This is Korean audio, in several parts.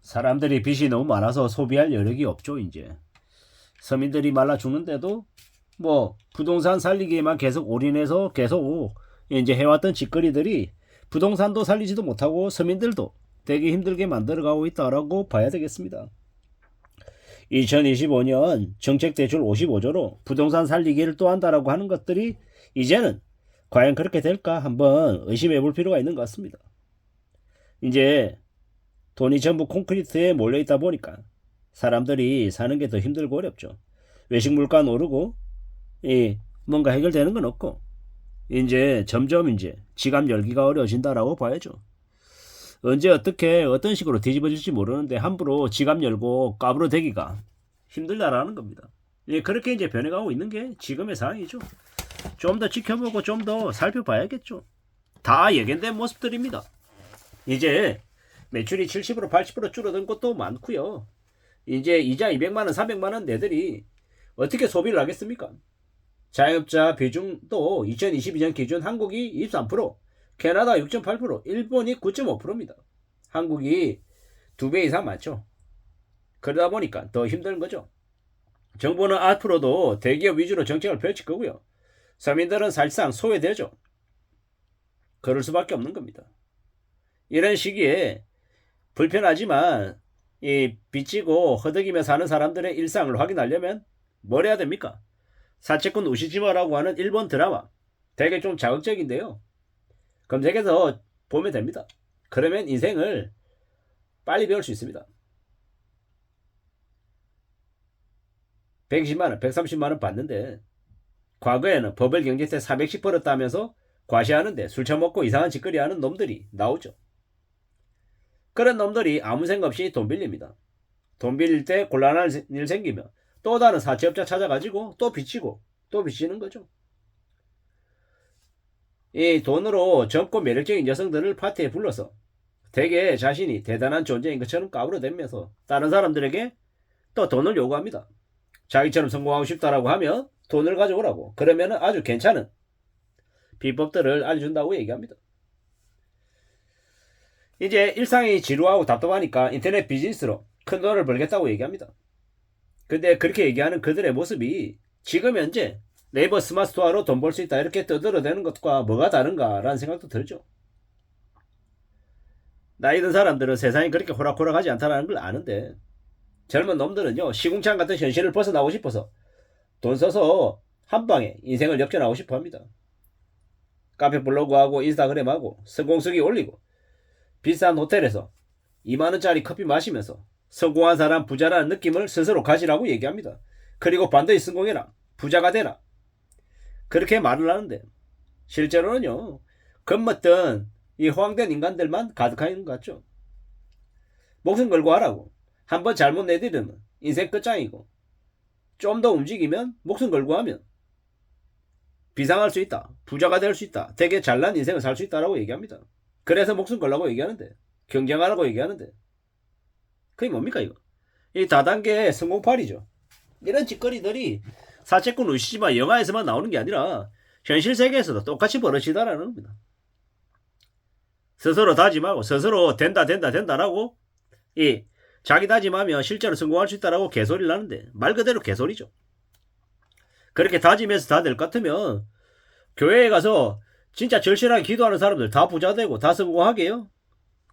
사람들이 빚이 너무 많아서 소비할 여력이 없죠, 이제. 서민들이 말라 죽는데도 뭐 부동산 살리기에만 계속 올인해서 계속 이제 해왔던 짓거리들이 부동산도 살리지도 못하고 서민들도 되게 힘들게 만들어가고 있다라고 봐야 되겠습니다. 2025년 정책대출 55조로 부동산 살리기를 또 한다라고 하는 것들이 이제는 과연 그렇게 될까 한번 의심해 볼 필요가 있는 것 같습니다. 이제 돈이 전부 콘크리트에 몰려있다 보니까 사람들이 사는 게 더 힘들고 어렵죠. 외식 물가는 오르고 뭔가 해결되는 건 없고 이제 점점 이제 지갑 열기가 어려워진다라고 봐야죠. 언제 어떻게 어떤 식으로 뒤집어질지 모르는데 함부로 지갑 열고 까불어대기가 힘들다라는 겁니다. 그렇게 이제 변해가고 있는 게 지금의 상황이죠. 좀 더 지켜보고 좀 더 살펴봐야겠죠. 다 예견된 모습들입니다. 이제 매출이 70% 80% 줄어든 것도 많고요. 이제 이자 200만원 300만원 내들이 어떻게 소비를 하겠습니까? 자영업자 비중도 2022년 기준 한국이 23%, 캐나다 6.8%, 일본이 9.5%입니다. 한국이 2배 이상 많죠. 그러다 보니까 더 힘든 거죠. 정부는 앞으로도 대기업 위주로 정책을 펼칠 거고요. 서민들은 사실상 소외되죠. 그럴 수밖에 없는 겁니다. 이런 시기에 불편하지만 빚지고 허덕이며 사는 사람들의 일상을 확인하려면 뭘 해야 됩니까? 사채꾼 우시지마라고 하는 일본 드라마 되게 좀 자극적인데요. 검색해서 보면 됩니다. 그러면 인생을 빨리 배울 수 있습니다. 120만원 130만원 받는데 과거에는 버블 경제 때 410 벌었다면서 과시하는데 술 처먹고 이상한 짓거리 하는 놈들이 나오죠. 그런 놈들이 아무 생각 없이 돈 빌립니다. 돈 빌릴 때 곤란한 일 생기면 또 다른 사채업자 찾아가지고 또 빚지고 또 빚지는 거죠. 이 돈으로 젊고 매력적인 여성들을 파티에 불러서 되게 자신이 대단한 존재인 것처럼 까불어대면서 다른 사람들에게 또 돈을 요구합니다. 자기처럼 성공하고 싶다라고 하면 돈을 가져오라고. 그러면 아주 괜찮은 비법들을 알려준다고 얘기합니다. 이제 일상이 지루하고 답답하니까 인터넷 비즈니스로 큰 돈을 벌겠다고 얘기합니다. 근데 그렇게 얘기하는 그들의 모습이 지금 현재 네이버 스마트스토어로 돈 벌 수 있다 이렇게 떠들어대는 것과 뭐가 다른가라는 생각도 들죠. 나이 든 사람들은 세상이 그렇게 호락호락하지 않다는 걸 아는데 젊은 놈들은요 시궁창 같은 현실을 벗어나고 싶어서 돈 써서 한방에 인생을 역전하고 싶어 합니다. 카페 블로그하고 인스타그램하고 성공수기 올리고 비싼 호텔에서 2만원짜리 커피 마시면서 성공한 사람 부자라는 느낌을 스스로 가지라고 얘기합니다. 그리고 반드시 성공해라. 부자가 되라. 그렇게 말을 하는데 실제로는요 겁먹던 이 호황된 인간들만 가득한 것 같죠. 목숨 걸고 하라고. 한번 잘못 내디르면 인생 끝장이고 좀 더 움직이면 목숨 걸고 하면 비상할 수 있다. 부자가 될 수 있다. 되게 잘난 인생을 살 수 있다라고 얘기합니다. 그래서 목숨 걸라고 얘기하는데 경쟁하라고 얘기하는데 그게 뭡니까 이거? 이 다단계 성공팔이죠. 이런 짓거리들이 사채꾼 우시지마 영화에서만 나오는 게 아니라 현실 세계에서도 똑같이 벌어지다라는 겁니다. 스스로 다짐하고 스스로 된다라고 자기 다짐하면 실제로 성공할 수 있다라고 개소리를 하는데 말 그대로 개소리죠. 그렇게 다짐해서 다 될 것 같으면 교회에 가서 진짜 절실하게 기도하는 사람들 다 부자 되고 다 성공하게요?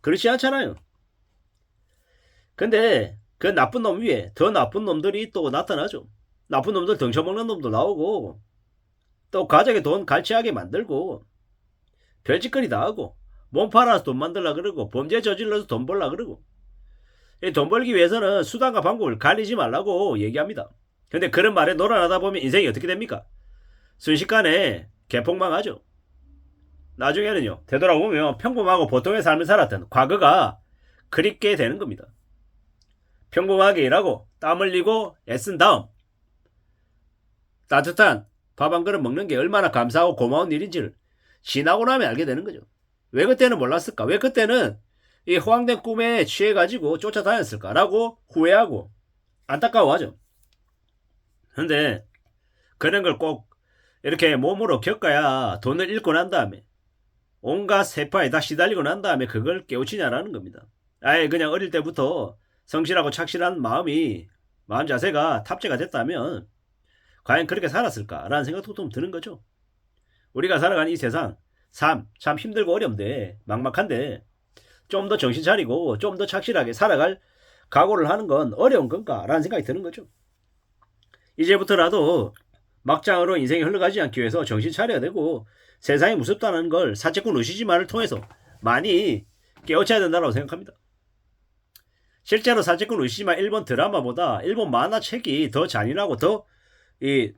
그렇지 않잖아요. 근데 그 나쁜 놈 위에 더 나쁜 놈들이 또 나타나죠. 나쁜 놈들 덩쳐먹는 놈도 나오고 또 가족의 돈 갈취하게 만들고 별짓거리 다 하고 몸 팔아서 돈 만들라 그러고 범죄 저질러서 돈 벌라 그러고 돈 벌기 위해서는 수단과 방법을 가리지 말라고 얘기합니다. 근데 그런 말에 놀아나다 보면 인생이 어떻게 됩니까? 순식간에 개폭망하죠. 나중에는요 되돌아보면 평범하고 보통의 삶을 살았던 과거가 그립게 되는 겁니다. 평범하게 일하고 땀 흘리고 애쓴 다음 따뜻한 밥 한 그릇 먹는 게 얼마나 감사하고 고마운 일인지를 지나고 나면 알게 되는 거죠. 왜 그때는 몰랐을까? 왜 그때는 이 호황된 꿈에 취해가지고 쫓아다녔을까? 라고 후회하고 안타까워하죠. 근데 그런 걸 꼭 이렇게 몸으로 겪어야 돈을 잃고 난 다음에 온갖 세파에 다 시달리고 난 다음에 그걸 깨우치냐라는 겁니다. 아예 그냥 어릴 때부터 성실하고 착실한 마음 자세가 탑재가 됐다면 과연 그렇게 살았을까라는 생각도 좀 드는 거죠. 우리가 살아가는 이 세상 삶 참 힘들고 어렵데 막막한데 좀 더 정신 차리고 좀 더 착실하게 살아갈 각오를 하는 건 어려운 건가라는 생각이 드는 거죠. 이제부터라도 막장으로 인생이 흘러가지 않기 위해서 정신 차려야 되고 세상이 무섭다는 걸 사채꾼 우시지마를 통해서 많이 깨우쳐야 된다고 생각합니다. 실제로 사채꾼 우시지마 일본 드라마보다 일본 만화책이 더 잔인하고 더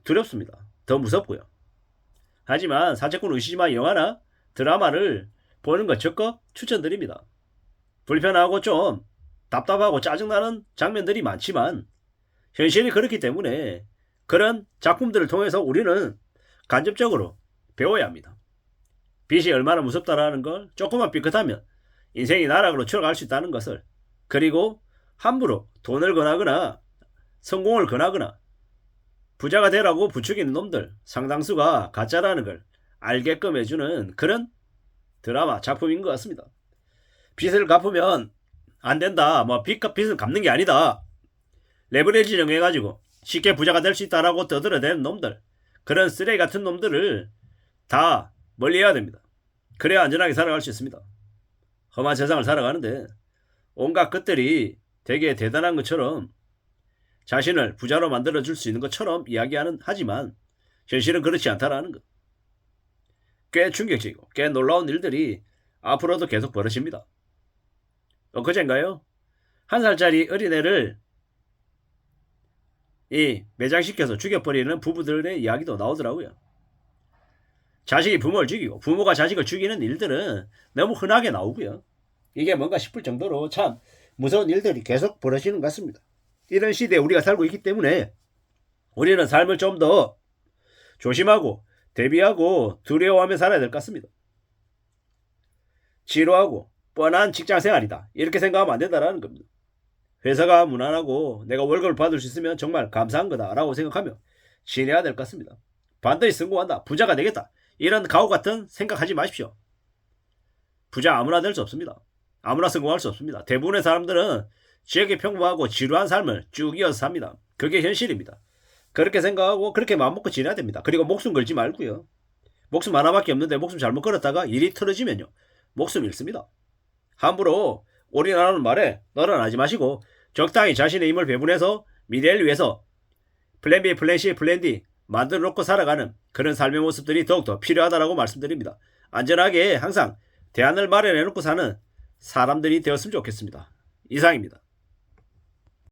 두렵습니다. 더 무섭고요. 하지만 사채꾼 우시지마 영화나 드라마를 보는 것 적극 추천드립니다. 불편하고 좀 답답하고 짜증나는 장면들이 많지만 현실이 그렇기 때문에 그런 작품들을 통해서 우리는 간접적으로 배워야 합니다. 빚이 얼마나 무섭다라는 걸 조금만 삐끗하면 인생이 나락으로 추락할 수 있다는 것을, 그리고 함부로 돈을 권하거나 성공을 권하거나 부자가 되라고 부추기는 빚을 상당수가 가짜라는 걸 알게끔 해주는 그런 드라마 작품인 것 같습니다. 빚을 갚으면 안 된다, 빚은 갚는 게 아니다, 레버리지 정해가지고 쉽게 부자가 될 수 있다라고 떠들어대는 놈들, 그런 쓰레기 같은 놈들을 다 멀리해야 됩니다. 그래야 안전하게 살아갈 수 있습니다. 험한 세상을 살아가는데 온갖 것들이 되게 대단한 것처럼 자신을 부자로 만들어줄 수 있는 것처럼 하지만 현실은 그렇지 않다라는 것. 꽤 충격적이고 꽤 놀라운 일들이 앞으로도 계속 벌어집니다. 엊그젠가요? 1살짜리 어린애를 매장시켜서 죽여버리는 부부들의 이야기도 나오더라고요. 자식이 부모를 죽이고 부모가 자식을 죽이는 일들은 너무 흔하게 나오고요. 이게 뭔가 싶을 정도로 참 무서운 일들이 계속 벌어지는 것 같습니다. 이런 시대에 우리가 살고 있기 때문에 우리는 삶을 좀 더 조심하고 대비하고 두려워하며 살아야 될 것 같습니다. 지루하고 뻔한 직장생활이다, 이렇게 생각하면 안 된다는 겁니다. 회사가 무난하고 내가 월급을 받을 수 있으면 정말 감사한 거다라고 생각하며 지내야 될 것 같습니다. 반드시 성공한다, 부자가 되겠다, 이런 가오 같은 생각하지 마십시오. 부자 아무나 될 수 없습니다. 아무나 성공할 수 없습니다. 대부분의 사람들은 지역이 평범하고 지루한 삶을 쭉 이어서 삽니다. 그게 현실입니다. 그렇게 생각하고 그렇게 마음먹고 지내야 됩니다. 그리고 목숨 걸지 말고요. 목숨 하나밖에 없는데 목숨 잘못 걸었다가 일이 틀어지면요, 목숨 잃습니다. 함부로 올인하는 말에 너는 하지 마시고 적당히 자신의 힘을 배분해서 미래를 위해서 플랜 B, 플랜 C, 플랜 D 만들어 놓고 살아가는 그런 삶의 모습들이 더욱더 필요하다고 말씀드립니다. 안전하게 항상 대안을 마련해 놓고 사는 사람들이 되었으면 좋겠습니다. 이상입니다.